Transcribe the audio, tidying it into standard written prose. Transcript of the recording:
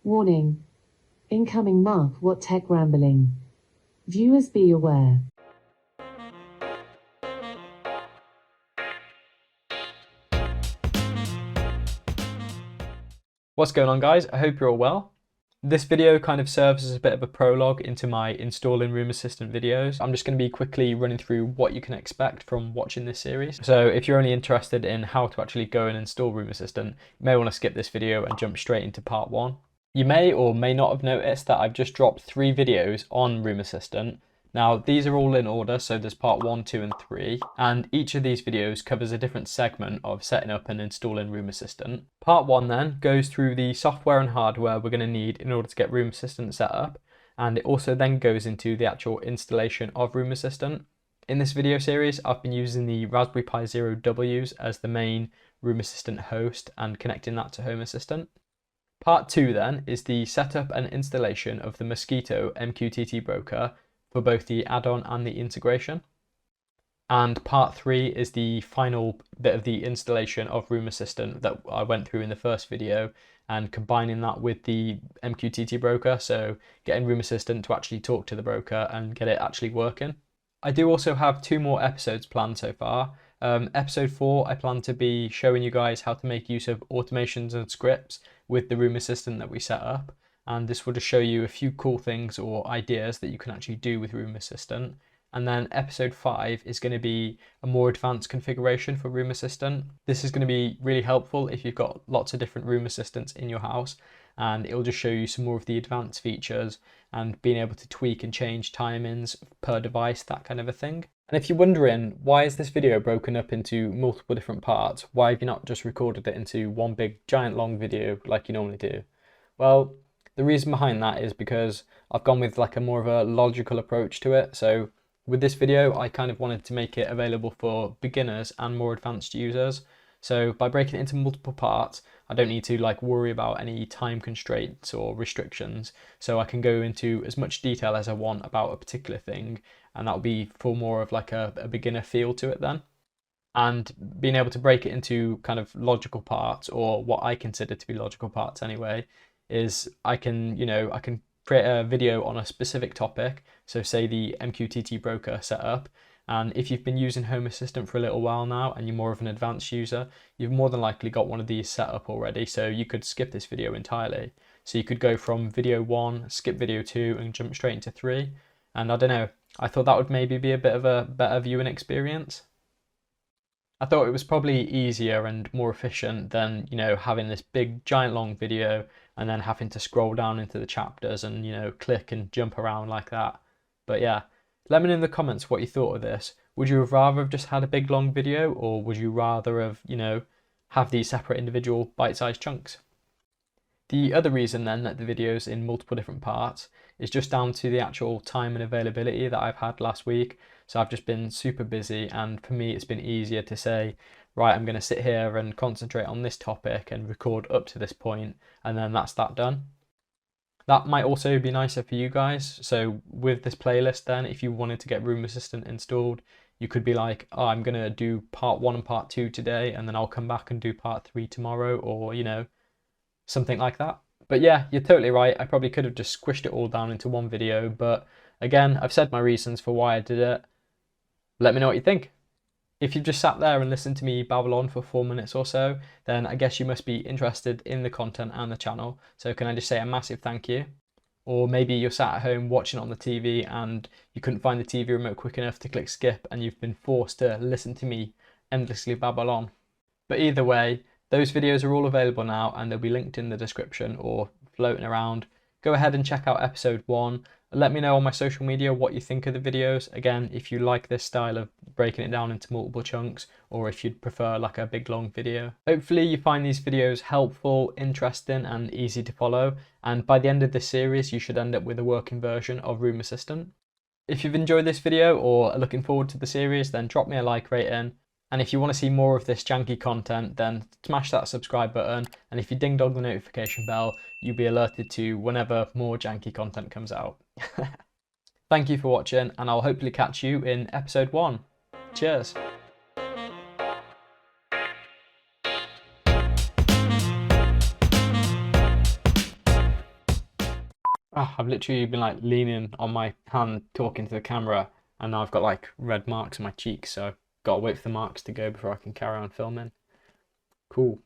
Warning. Incoming MarkWattTech rambling. Viewers be aware. What's going on, guys? I hope you're all well. This video kind of serves as a bit of a prologue into my installing Room Assistant videos. I'm just going to be quickly running through what you can expect from watching this series. So if you're only interested in how to actually go and install Room Assistant, you may want to skip this video and jump straight into part 1. You may or may not have noticed that I've just dropped 3 videos on Room Assistant. Now, these are all in order, so there's part 1, 2 and 3, and each of these videos covers a different segment of setting up and installing Room Assistant. Part 1 then goes through the software and hardware we're going to need in order to get Room Assistant set up, and it also then goes into the actual installation of Room Assistant. In this video series, I've been using the Raspberry Pi Zero Ws as the main Room Assistant host and connecting that to Home Assistant. Part 2 then is the setup and installation of the Mosquito MQTT broker for both the add-on and the integration. And part 3 is the final bit of the installation of Room Assistant that I went through in the first video, and combining that with the MQTT broker, so getting Room Assistant to actually talk to the broker and get it actually working. I do also have 2 more episodes planned so far. Episode 4, I plan to be showing you guys how to make use of automations and scripts with the Room Assistant that we set up. And this will just show you a few cool things or ideas that you can actually do with Room Assistant. And then episode 5 is going to be a more advanced configuration for Room Assistant. This is going to be really helpful if you've got lots of different Room Assistants in your house, and it'll just show you some more of the advanced features and being able to tweak and change timings per device, that kind of a thing. And if you're wondering, why is this video broken up into multiple different parts? Why have you not just recorded it into one big giant long video like you normally do? Well, the reason behind that is because I've gone with like a more of a logical approach to it. So with this video, I kind of wanted to make it available for beginners and more advanced users. So by breaking it into multiple parts, I don't need to like worry about any time constraints or restrictions. So I can go into as much detail as I want about a particular thing, and that'll be for more of like a beginner feel to it then. And being able to break it into kind of logical parts, or what I consider to be logical parts anyway, is I can create a video on a specific topic. So say the MQTT broker setup. And if you've been using Home Assistant for a little while now and you're more of an advanced user, you've more than likely got one of these set up already. So you could skip this video entirely. So you could go from video 1, skip video 2 and jump straight into 3. And I don't know, I thought that would maybe be a bit of a better viewing experience. I thought it was probably easier and more efficient than, having this big giant long video and then having to scroll down into the chapters and, click and jump around like that. But yeah, let me know in the comments what you thought of this. Would you have rather have just had a big long video, or would you rather have, have these separate individual bite-sized chunks? The other reason then that the video's in multiple different parts is just down to the actual time and availability that I've had last week. So I've just been super busy, and for me it's been easier to say, right, I'm going to sit here and concentrate on this topic and record up to this point, and then that's that done. That might also be nicer for you guys. So with this playlist then, if you wanted to get Room Assistant installed, you could be like, oh, I'm going to do part 1 and part 2 today, and then I'll come back and do part 3 tomorrow, or, something like that. But yeah, you're totally right. I probably could have just squished it all down into one video, but again, I've said my reasons for why I did it. Let me know what you think. If you've just sat there and listened to me babble on for 4 minutes or so, then I guess you must be interested in the content and the channel. So can I just say a massive thank you? Or maybe you're sat at home watching it on the TV and you couldn't find the TV remote quick enough to click skip, and you've been forced to listen to me endlessly babble on. But either way, those videos are all available now, and they'll be linked in the description or floating around. Go ahead and check out episode 1. Let me know on my social media what you think of the videos. Again, if you like this style of breaking it down into multiple chunks, or if you'd prefer like a big long video. Hopefully you find these videos helpful, interesting and easy to follow, and by the end of this series you should end up with a working version of Room Assistant. If you've enjoyed this video or are looking forward to the series, then drop me a like rating. And if you want to see more of this janky content, then smash that subscribe button, and if you ding dong the notification bell, you'll be alerted to whenever more janky content comes out. Thank you for watching, and I'll hopefully catch you in episode 1. Cheers! I've literally been like leaning on my hand talking to the camera, and now I've got like red marks on my cheeks, so gotta wait for the marks to go before I can carry on filming. Cool.